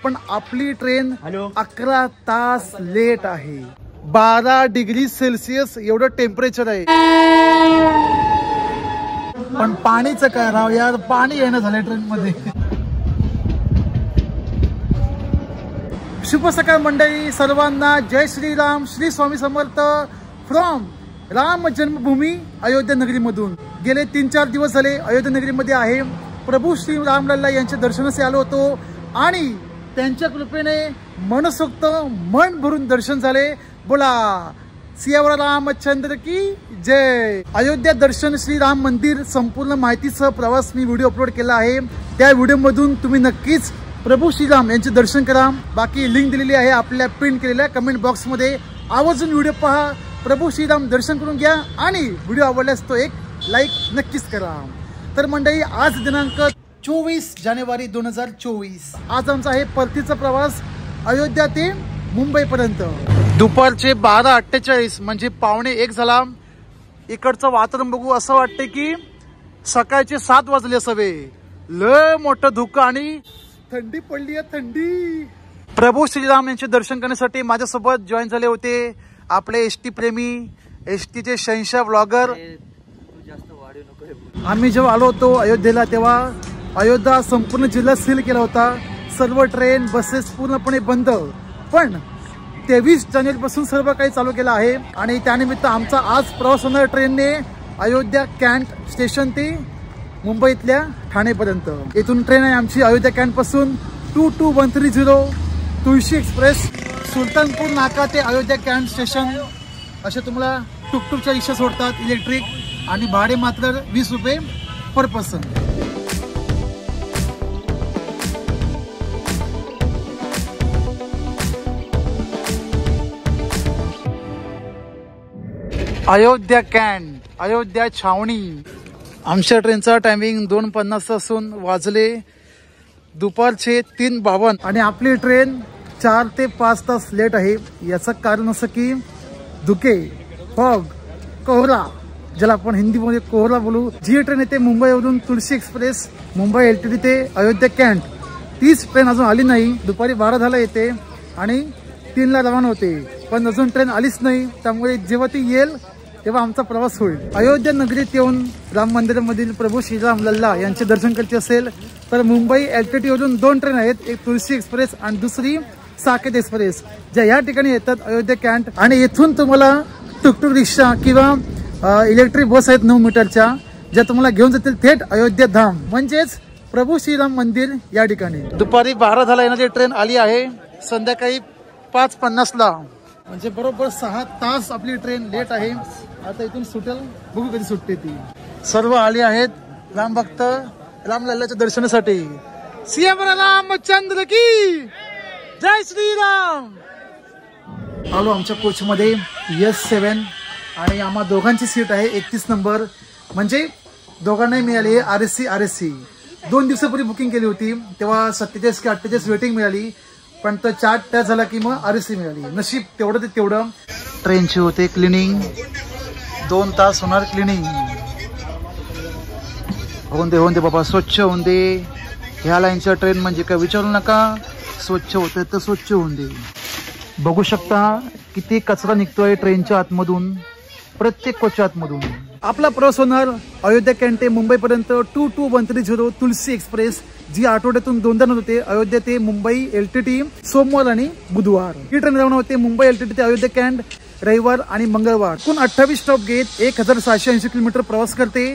पण आपली ट्रेन 11 तास लेट आहे। 12 डिग्री सेल्सिअस एवढं टेम्परेचर आहे। पण पाणीचं काय राव यार, पाणी येणं झालंय ट्रेन मध्ये। शुभ सकाळ मंडळी, सर्वांना जय श्रीराम, श्री स्वामी समर्थ फ्रॉम राम जन्मभूमी अयोध्या नगरी मधून। गेले 3-4 दिवस झाले अयोध्या नगरी मध्ये आहे। प्रभू श्री रामलल्ला यांच्या दर्शनास आलो होतो आणि त्यांच्या कृपेने मनसोक्त मन भरून दर्शन झाले। बोला सियावर रामचंद्र की जय। अयोध्या दर्शन श्री राम मंदिर संपूर्ण माहितीसह प्रवास मी व्हिडिओ अपलोड केला आहे। त्या व्हिडिओ मधून तुम्ही नक्कीच प्रभू श्रीराम यांचे दर्शन करा। बाकी लिंक दिलेली आहे आपल्या प्रिंट केलेल्या कमेंट बॉक्स मध्ये। आवर्जून व्हिडिओ पहा, प्रभू श्रीराम दर्शन करून घ्या आणि व्हिडिओ आवडल्यास तो एक लाईक नक्कीच करा। तर मंडळी आज दिनांक 24 जानेवारी 2024 आज आमचा आहे परतीचा प्रवास अयोध्या ते मुंबई पर्यंत। दुपारचे 12:48 म्हणजे 12:45 झाला। इकडचं वातावरण बघू असं वाटते की सकाळचे 7 वाजले असावे। लय मोठं धुकं आणि थंडी पडली आहे, थंडी। प्रभू श्रीराम यांचे दर्शन करण्यासाठी माझ्यासोबत जॉईन झाले होते आपले एसटी प्रेमी, एसटीचे शहंशाह ब्लॉगर। आम्ही जेव्हा आलो होतो अयोध्येला तेव्हा अयोध्या संपूर्ण जिल्हा सील केला होता। सर्व ट्रेन बसेस पूर्णपणे बंद, पण 23 जानेवारी पासून सर्व काही चालू केलं आहे आणि त्यानिमित्त आमचा आज प्रवास होणार ट्रेनने अयोध्या कॅन्ट स्टेशन ते मुंबईतल्या ठाणेपर्यंत। इथून ट्रेन आहे आमची अयोध्या कॅन्ट पासून 22130 तुळशी एक्सप्रेस। सुलतानपूर नाका ते अयोध्या कॅन्ट स्टेशन असे तुम्हाला टुकटुकच्या रिक्षा सोडतात इलेक्ट्रिक आणि भाडे मात्र 20 रुपये पर पर्सन। अयोध्या कॅन्ट, अयोध्या छावणी। आमच्या ट्रेनचा टायमिंग 2:50 असून वाजले दुपारचे 3:52 आणि आपली ट्रेन 4 ते 5 तास लेट आहे। याचं कारण असं की धुके, फॉग, कोहरा, ज्याला आपण हिंदीमध्ये कोहरा बोलू। जी ट्रेन येते मुंबईवरून तुळशी एक्सप्रेस मुंबई LTT ते अयोध्या कॅन्ट, तीच ट्रेन अजून आली नाही। दुपारी 12 झाला येते आणि 3ला रवाना होते, पण अजून ट्रेन आलीच नाही। त्यामुळे जेव्हा ती येईल तेव्हा आमचा प्रवास होईल। अयोध्या नगरीत येऊन राम मंदिरामधील प्रभू श्रीराम लल्ला यांचे दर्शन करायचे असेल तर मुंबई LTT वरून 2 ट्रेन आहेत, एक तुळशी एक्सप्रेस आणि दुसरी साकेत एक्सप्रेस, ज्या या ठिकाणी येतात अयोध्या कॅन्ट। आणि इथून तुम्हाला टुकटुक रिक्षा किंवा इलेक्ट्रिक बस आहेत 9 मीटरच्या, ज्या तुम्हाला घेऊन जातील थेट अयोध्या धाम म्हणजेच प्रभू श्रीराम मंदिर या ठिकाणी। दुपारी 12 झाला येणारी ट्रेन आली आहे संध्याकाळी 5:50ला, म्हणजे बरोबर 6 तास आपली ट्रेन लेट आहे। आता इथून सुटेल, बघू कधी सुटते ती। सर्व आले आहेत राम भक्त राम लल्लाच्या दर्शनासाठी। सियावर रामचंद्र की जय श्रीराम। आलो आमच्या कोच मध्ये S7 आणि आम्हा दोघांची सीट आहे 31 नंबर, म्हणजे दोघांनाही मिळाली RSC। 2 दिवसापूर्वी बुकिंग केली होती तेव्हा 47 की 48 वेटिंग मिळाली, पण तो 4 तास झाला की मग RSC मिळाली। नशीब तेवढं ते तेवढं। ट्रेनची होते क्लिनिंग, 2 तास होणार क्लिनिंग। होऊन दे बाबा, स्वच्छ होऊन दे। ह्या लाईनच्या ट्रेन म्हणजे काय विचारू नका, स्वच्छ होते तर स्वच्छ होऊन दे। बघू शकता किती कचरा निघतोय ट्रेनच्या आतमधून, प्रत्येक कोचच्या आतमधून। आपला प्रवास होणार अयोध्या कॅन्ट ते मुंबई पर्यंत 22130 तुळशी एक्सप्रेस, जी आठवड्यातून 2दा होते अयोध्या ते मुंबई LTT सोमवार आणि बुधवार। ही ट्रेन रवाना होते मुंबई LTT ते अयोध्या कॅन्ट रविवार आणि मंगळवार। एकूण 28 स्टॉप घेत 1780 किलोमीटर प्रवास करते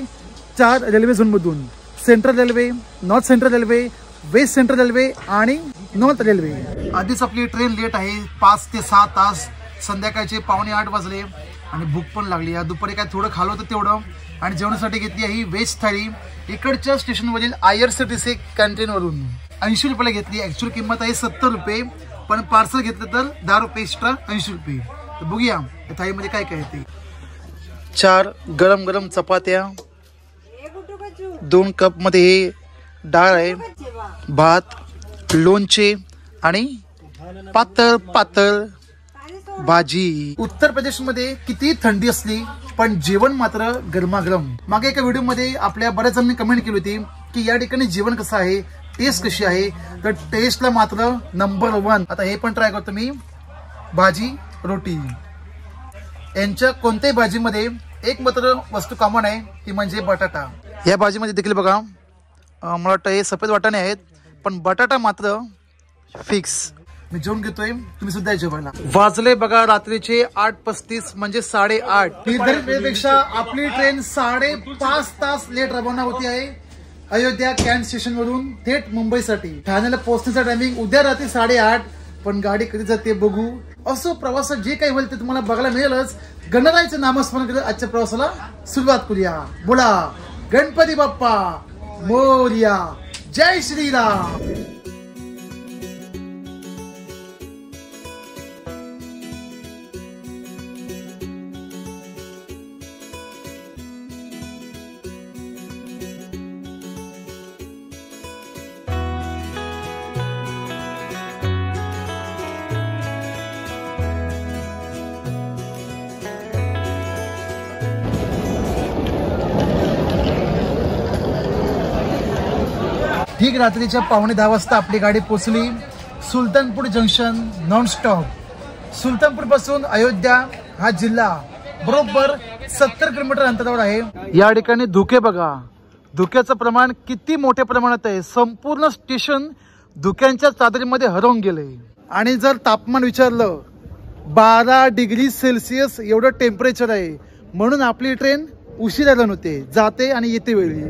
4 रेल्वे झोन मधून, central railway, north central railway, west central railway आणि नॉर्थ रेल्वे। आधीच आपली ट्रेन लेट आहे 5 ते 6 तास। संध्याकाळचे 7:45 वाजले आणि भूक पण लागली। या दुपारी काय थोडं खाल्लं होतं तेवढं आणि जेवणासाठी घेतली आहे व्हेज थाळी। इकडच्या स्टेशनवरील IRCTC कॅन्टीन वरून 80 रुपयाला घेतली। ऍक्च्युअल किंमत आहे 70 रुपये, पण पार्सल घेतलं तर 10 रुपये एक्स्ट्रा 80 रुपये। तर बघूया या थाळीमध्ये काय काय येते। 4 गरम गरम चपात्या, 2 कप मध्ये डाळ आहे, भात, लोणचे आणि पातळ पातळ भाजी। उत्तर प्रदेश मध्ये किती थंडी असली पण जेवण मात्र गरमागरम। मागे एका व्हिडिओ मध्ये आपल्या बऱ्याच जणांनी कमेंट केली होती की या ठिकाणी जेवण कसं आहे, टेस्ट कशी आहे, तर टेस्टला मात्र नंबर 1. आता हे पण ट्राय करतो मी. भाजी रोटी, यांच्या कोणत्याही भाजीमध्ये एक मात्र वस्तू कॉमन आहे, ती म्हणजे बटाटा. या भाजीमध्ये देखील बघा मला वाटतं हे सफेद वाटाणे आहेत, पण बटाटा मात्र फिक्स. मी जेवून घेतोय, तुम्ही सुद्धा जेवायला. वाजले बघा रात्रीचे 8:35 म्हणजे 8:30. निर्धारित वेळेपेक्षा आपली ट्रेन 5.5 तास लेट रवाना होती आहे अयोध्या कॅन्ट स्टेशन वरून थेट मुंबईसाठी. ठाण्याला पोहोचण्याचा टायमिंग उद्या रात्री 8:30, पण गाडी कधी जाते बघू. असो, प्रवासात जे काही होईल ते तुम्हाला बघायला मिळेलच. गणरायाचं नामस्मरण करत आजच्या प्रवासाला सुरुवात करूया. बोला गणपती बाप्पा मोरया, जय श्रीराम. ठीक रात्रीच्या 9:15 वाजता आपली गाडी पोहोचली Sultanpur junction non stop. Sultanpur पासून अयोध्या हा जिल्हा बरोबर 70 किलोमीटर अंतरावर आहे. या ठिकाणी धुके बघा, धुक्याचं प्रमाण किती मोठ्या प्रमाणात आहे. संपूर्ण स्टेशन धुक्यांच्या चादरीमध्ये हरवून गेले. आणि जर तापमान विचारलं 12 डिग्री सेल्सिअस एवढं टेम्परेचर आहे, म्हणून आपली ट्रेन उशिरा रन होते, जाते आणि येते वेळी.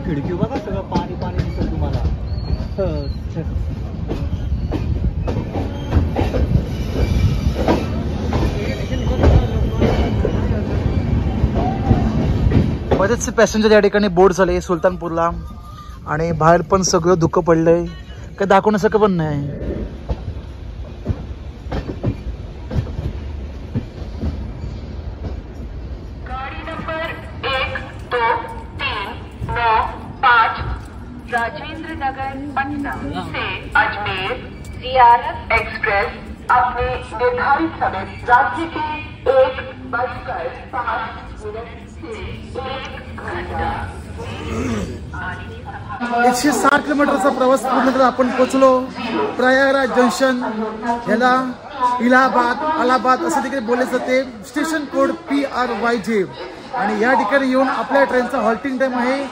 खिडकी बघा, सगळं पाणी पाणी दिसत तुम्हाला. बरेचसे पॅसेंजर या ठिकाणी बोर्ड झाले सुलतानपूरला, आणि बाहेर पण सगळं धुकं पडलंय, काही दाखवण्यासारखं पण नाही. राजेंद्र नगर पटना से अजमेर ज़ियारत एक्सप्रेस अपने निर्धारित समय रात्रि के 1:05 से 1 घंटा. 160 किलोमीटरचा प्रवास पूर्ण करून आपण पोहोचलो प्रयागराज जंक्शन. याला इलाहाबाद असं देखील बोलले जाते. Station code PRYJ. आणि या ठिकाणी येऊन आपल्या ट्रेनचा हॉल्टिंग टाइम आहे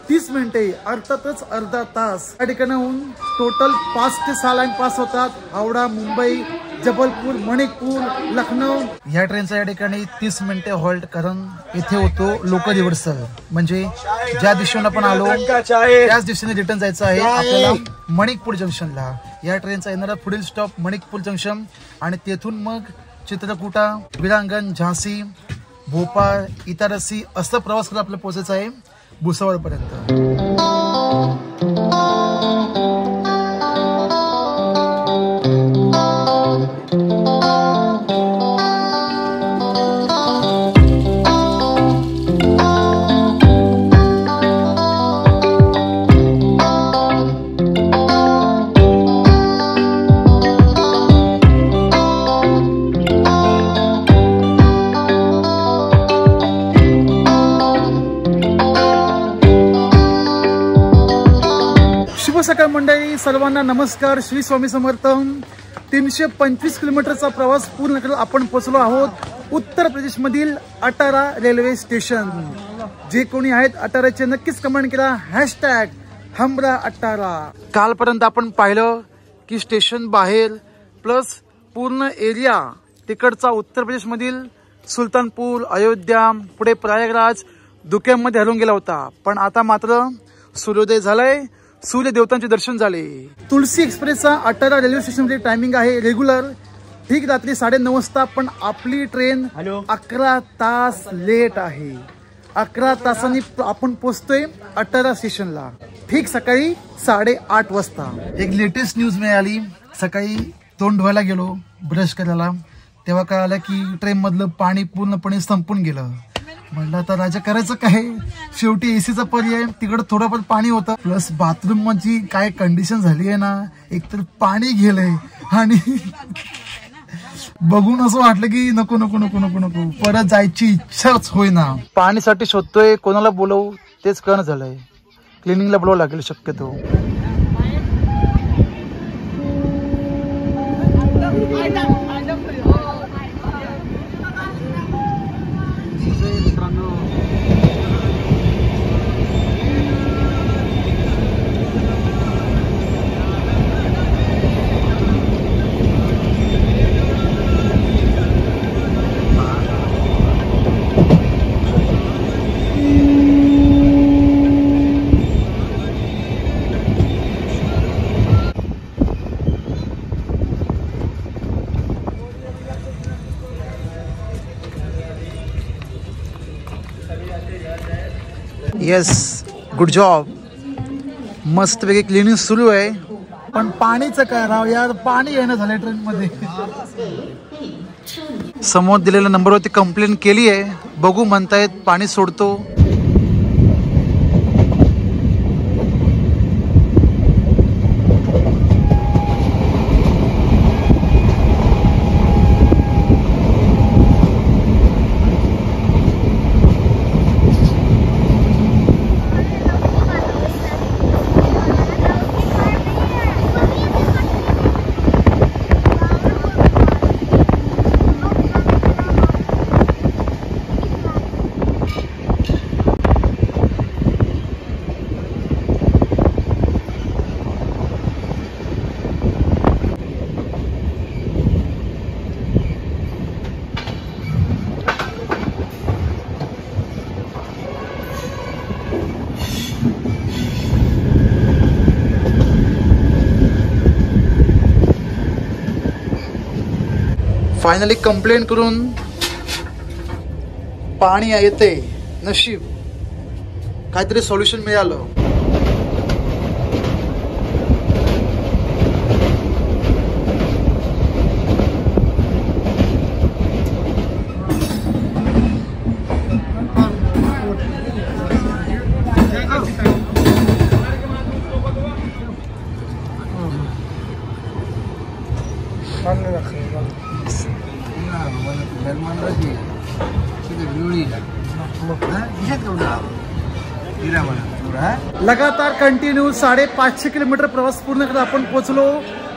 30 मिनिटे, अर्थातच अर्धा तास. या ठिकाणाहून टोटल 5 ते 6 लाईन पास होतात. हावडा, मुंबई, जबलपूर, मणिकपूर, लखनौ. या ट्रेनचा या ठिकाणी 30 मिनिटे हॉल्ट करून इथे होतो लोकल रिव्हर्सल. म्हणजे ज्या दिशेने आपण आलो त्याच दिशेने रिटर्न जायचं आहे आपल्याला मणिकपूर जंक्शनला. या ट्रेनचा येणारा पुढील स्टॉप मणिकपूर जंक्शन, आणि तेथून मग चित्रकूटा, विरांगण, झांसी, भोपाळ, इटारसी असं प्रवास करत आपल्याला पोहोचायचं आहे भुसावळ पर्यंत. सकाळ मंडळी, सर्वांना नमस्कार. श्री स्वामी समर्थ. 325 किलोमीटरचा प्रवास पूर्ण करत आपण पोहोचलो आहोत उत्तर प्रदेश मधील अटारा रेल्वे स्टेशन. जे कोणी आहेत अटाराचे नक्कीच कमेंट करा #हमरा18. कालपर्यंत आपण पाहिलं की स्टेशन बाहेर प्लस पूर्ण एरिया तिकडचा उत्तर प्रदेश मधील सुलतानपूर, अयोध्या, पुढे प्रयागराज धुक्यामध्ये हरवून गेला होता. पण आता मात्र सूर्योदय झालाय, सूर्य देवतांचे दर्शन झाले. तुलसी एक्सप्रेसचा अटारा रेल्वे स्टेशन मध्ये टायमिंग आहे रेग्युलर ठीक रात्री 9:30 वाजता. पण आपली ट्रेन 11 तास लेट आहे. 11 तासांनी आपण पोहोचतोय अटारा स्टेशनला ठीक सकाळी 8:30 वाजता. एक लेटेस्ट न्यूज मिळाली. सकाळी तोंड धुवायला गेलो ब्रश करायला, तेव्हा कळालं की ट्रेन मधलं पाणी पूर्णपणे संपून गेलं. म्हणलं आता राजा करायचं काय, शेवटी एसीचा पर्याय. तिकडं थोडंफार पाणी होतं, प्लस बाथरूम मध्ये काय कंडिशन झाली आहे ना, एकतर पाणी गेलंय आणि बघून असं वाटलं की नको नको नको नको नको, परत जायची इच्छाच होईना. पाणीसाठी शोधतोय, कोणाला बोलवू तेच कळणं झालंय. क्लिनिंगला बोलावं लागेल शक्यतो. Yes, good job. मस्तपैकी क्लिनिंग सुरू आहे. पण पाणीचं काय राव यार, पाणी येणं झालंय ट्रेन मध्ये. समोर दिलेल्या नंबरवरती कंप्लेंट केली आहे, बघू म्हणतायत पाणी सोडतो. फायनली कंप्लेंट करून पाणी येते. नशीब काहीतरी सोल्युशन मिळालं. लगातार कंटिन्यू 550 किलोमीटर प्रवास पूर्ण करत आपण पोहोचलो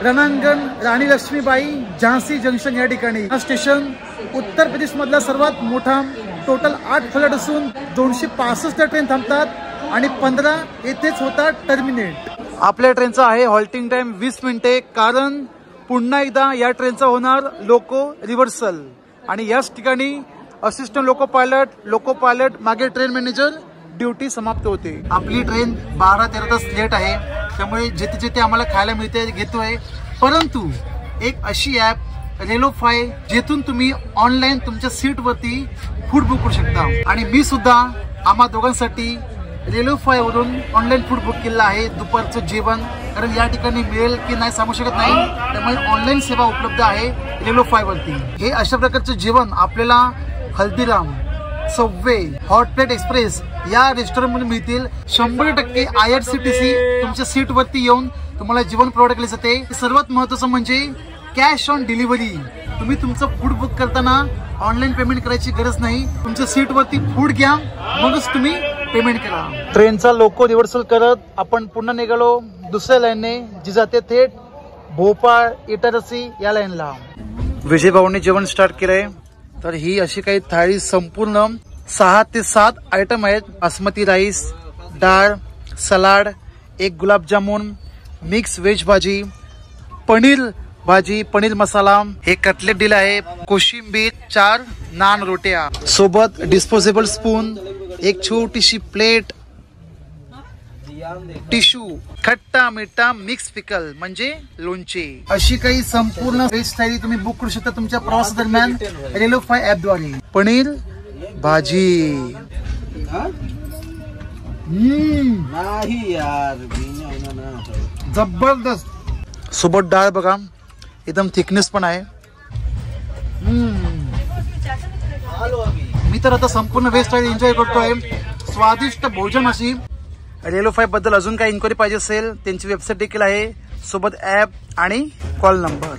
रणांगण राणी लक्ष्मीबाई झांसी जंक्शन या ठिकाणी. हा स्टेशन उत्तर प्रदेश मधला सर्वात मोठा, टोटल 8 फलाट असून 265 ट्रेन थांबतात आणि 15 येथेच होतात टर्मिनेट. आपल्या ट्रेनचा आहे हॉल्टिंग टाइम 20 मिनिटे, कारण पुन्हा एकदा या ट्रेनचा होणार लोको रिव्हर्सल. आणि याच ठिकाणी असिस्टंट लोको पायलट मागे ट्रेन मॅनेजर ड्युटी समाप्त होते. आपली ट्रेन 12-13 तास लेट आहे, त्यामुळे जिथे जिथे आम्हाला खायला मिळते घेतोय. परंतु एक अशी ॲप रेलोफाय, जिथून तुम्ही ऑनलाईन तुमच्या सीटवरती फूड बुक करू शकता. आणि मी सुद्धा आम्हा दोघांसाठी रेलोफाय वरून ऑनलाईन फूड बुक केलं आहे, दुपारचं जेवण. कारण या ठिकाणी मिळेल की नाही सांगू शकत नाही, त्यामुळे ऑनलाईन सेवा उपलब्ध आहे रेलोफाय वरती. हे अशा प्रकारचं जेवण आपल्याला Haldiram, Subway, hot plate express या रेस्टॉरंट मध्ये मिळतील. 100% IRCTC तुमच्या सीट वरती येऊन तुम्हाला जेवण प्रोव्हाइड केले जाते. सर्वात महत्वाचं म्हणजे कॅश ऑन डिलिव्हरी. तुम्ही तुमचं फूड बुक करताना ऑनलाईन पेमेंट करायची गरज नाही. तुमच्या सीट वरती फूड घ्या, मगच तुम्ही पेमेंट करा. ट्रेनचा लोको रिव्हर्सल करत आपण पुन्हा निघालो दुसऱ्या लाईनने, जी जाते थेट भोपाळ इटारसी या लाईनला. विजय भाऊंनी जेवण स्टार्ट केलंय. तर ही अशी काही थाळी संपूर्ण 6 ते 7 आयटम आहेत. बासमती राईस, डाळ, सलाड, एक गुलाबजामुन, मिक्स व्हेज भाजी, पनीर भाजी, पनीर मसाला, हे कटलेट दिलं आहे, कोशिंबीर, 4 नान रोट्या, सोबत डिस्पोजेबल स्पून, एक छोटीशी प्लेट, टिश्यू, खट्टा मिठा मिक्स पिकल म्हणजे लोणचे. अशी काही संपूर्ण व्हेज थाळी तुम्ही बुक करू शकता तुमच्या प्रवासा दरम्यान रेलोफाय ऍप द्वारे. पनीर भाजी, जबरदस्त. सोबत डाळ बघा, एकदम थिकनेस पण आहे. मी तर आता संपूर्ण व्हेज थाळी एन्जॉय करतोय. स्वादिष्ट भोजन अशी. रेलोफाय बद्दल अजून काही इन्क्वायरी पाहिजे असेल, त्यांची वेबसाईट देखील आहे, सोबत ऍप आणि कॉल नंबर.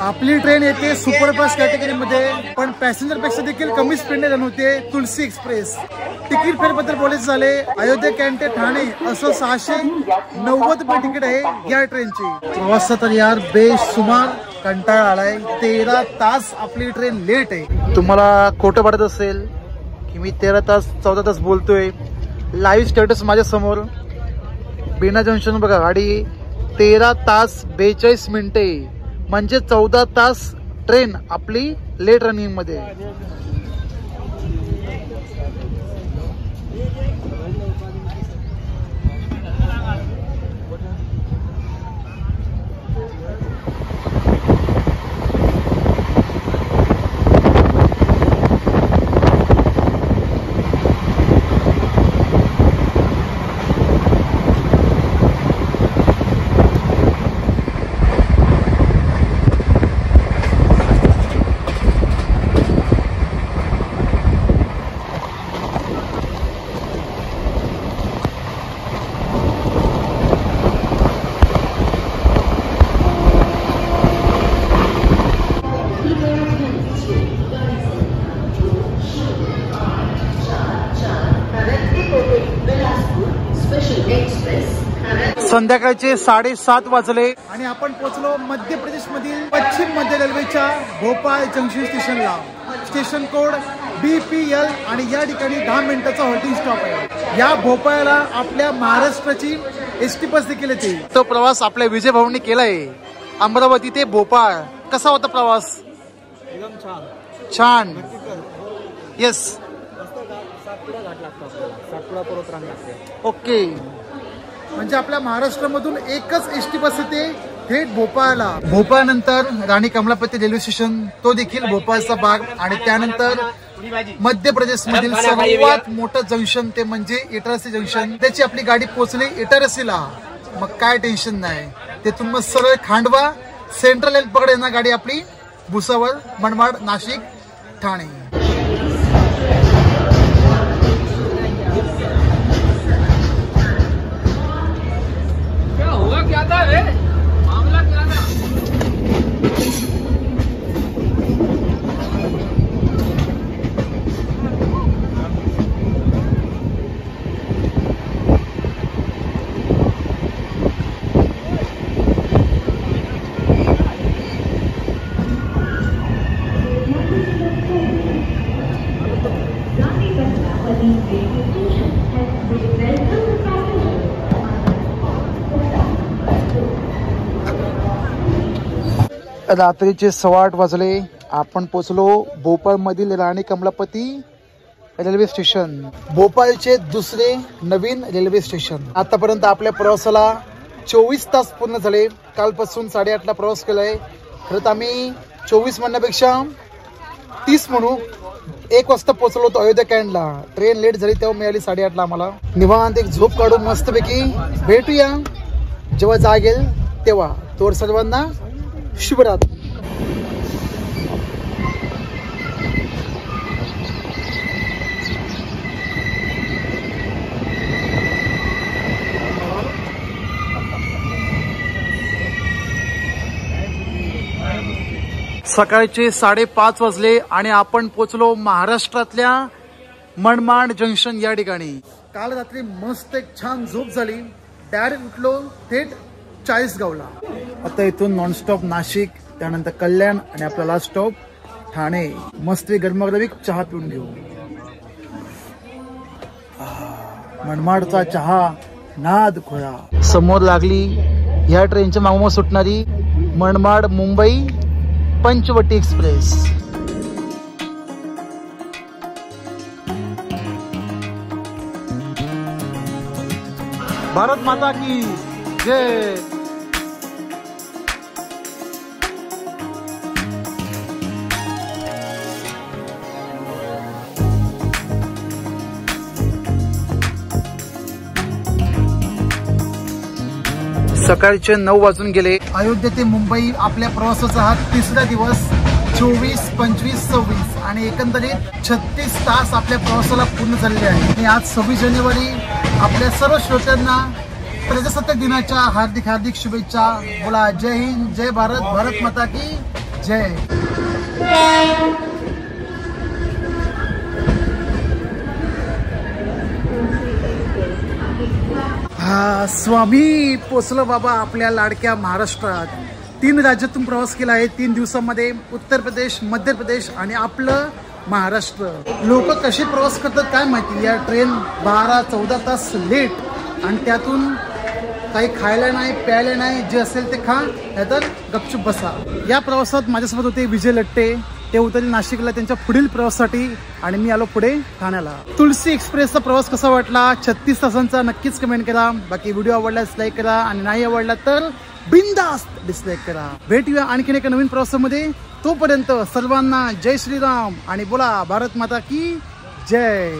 आपली ट्रेन येते सुपरफास्ट कॅटेगरीमध्ये, पण पॅसेंजर पेक्षा देखील कमी स्पीडने रन होते तुलसी एक्सप्रेस. तिकीट फेरबद्दल बोलायचं झाले, अयोध्या कॅन्ट ते ठाणे असं 690 रुपये तिकीट आहे या ट्रेनची. प्रवासात तर यार बेसुमार कंटाळा आलाय. 13 तास आपली ट्रेन लेट आहे. तुम्हाला खोटं वाटत असेल की मी 13 तास 14 तास बोलतोय. लाईव्ह स्टेटस माझ्या समोर. बीना जंक्शन बघा गाडी 13 तास 42 मिनिटे म्हणजे 14 तास ट्रेन आपली लेट रनिंग मध्ये. संध्याकाळचे 7:30 वाजले आणि आपण पोहोचलो मध्य प्रदेश मधील पश्चिम मध्य रेल्वेच्या भोपाळ जंक्शन स्टेशनला. स्टेशन कोड BPL आणि या ठिकाणी 10 मिनिटाचा हॉल्टिंग स्टॉप आहे. या भोपाळला आपल्या महाराष्ट्राची ST बस देखील येते. तो प्रवास आपल्या विजय भाऊंनी केलाय अमरावती ते भोपाळ. कसा होता प्रवास? एकदम छान. येस. सातपुडा घाट लागतो आपल्याला, सातपुडा पर्वत रांग लागते. ओके. म्हणजे आपल्या महाराष्ट्रामधून एकच ST बस येते थेट भोपाळला. भोपाळ नंतर राणी कमलापती रेल्वे स्टेशन, तो देखील भोपाळचा भाग. आणि त्यानंतर मध्य प्रदेश मधील सर्वात मोठं जंक्शन ते म्हणजे इटारसी जंक्शन. त्याची आपली गाडी पोहोचली इटारसीला. मग काय टेन्शन नाही. तेथून मग सरळ खांडवा सेंट्रल रेल पकड येणार गाडी आपली भुसावळ, मनमाड, नाशिक, ठाणे. रात्रीचे 8:15 वाजले. आपण पोहोचलो भोपाळ मधील राणी कमलापती रेल्वे स्टेशन, भोपाळचे दुसरे नवीन रेल्वे स्टेशन. आतापर्यंत आपल्या प्रवासाला 24 तास पूर्ण झाले. कालपासून 8:30ला प्रवास केलाय. खरंच आम्ही 24 म्हणण्यापेक्षा 30 म्हणू. 1 वाजता पोहोचलो होतो अयोध्या कॅन्टला. ट्रेन लेट झाली तेव्हा मिळाली 8:30ला आम्हाला. निवांत एक झोप काढून मस्तपैकी भेटूया जेव्हा जागेल तेव्हा. तोवर सर्वांना शुभरात्री. सकाळचे 5:30 वाजले आणि आपण पोहोचलो महाराष्ट्रातल्या मनमाड जंक्शन या ठिकाणी. काल रात्री मस्त एक छान झोप झाली. डायरेक्ट उठलो थेट चाळीसगावला. आता इथून नॉनस्टॉप नाशिक, त्यानंतर कल्याण आणि आपला लास्ट स्टॉप ठाणे. मस्त गरमागरमी चहा पिऊन घेऊ. मनमाडचा चहा नाद खोळा. समोर लागली ह्या ट्रेनच्या मागोमाग सुटणारी मनमाड मुंबई पंचवटी एक्सप्रेस. भारत माता की जय. सकाळचे 9 वाजून गेले. अयोध्या ते मुंबई आपल्या प्रवासाचा हा 3रा दिवस. 24, 25, 26 आणि एकंदरीत 36 तास आपल्या प्रवासाला पूर्ण झालेले आहे. आणि आज 26 जानेवारी आपल्या सर्व श्रोत्यांना प्रजासत्ताक दिनाच्या हार्दिक शुभेच्छा. बोला जय हिंद, जय भारत, भारत माता की जय. स्वामी पोचलो बाबा आपल्या लाडक्या महाराष्ट्रात. 3 राज्यातून प्रवास केला आहे 3 दिवसांमध्ये. उत्तर प्रदेश, मध्य प्रदेश आणि आपलं महाराष्ट्र. लोक कसे प्रवास करतात काय माहिती. या ट्रेन 12-14 तास लेट आणि त्यातून काही खायला नाही, प्यायला नाही, जे असेल ते खा, नाहीतर गपचूप बसा. या प्रवासात माझ्यासोबत होते विजय लट्टे. ते उतरले नाशिकला त्यांच्या पुढील प्रवासासाठी आणि मी आलो पुढे ठाण्याला. तुलसी एक्सप्रेसचा प्रवास कसा वाटला 36 तासांचा नक्कीच कमेंट करा. बाकी व्हिडिओ आवडल्यास लाईक करा आणि नाही आवडला तर बिंदास्त डिसलाईक करा. भेटूया आणखीन एका नवीन प्रवासामध्ये. तोपर्यंत सर्वांना जय श्रीराम आणि बोला भारत माता की जय.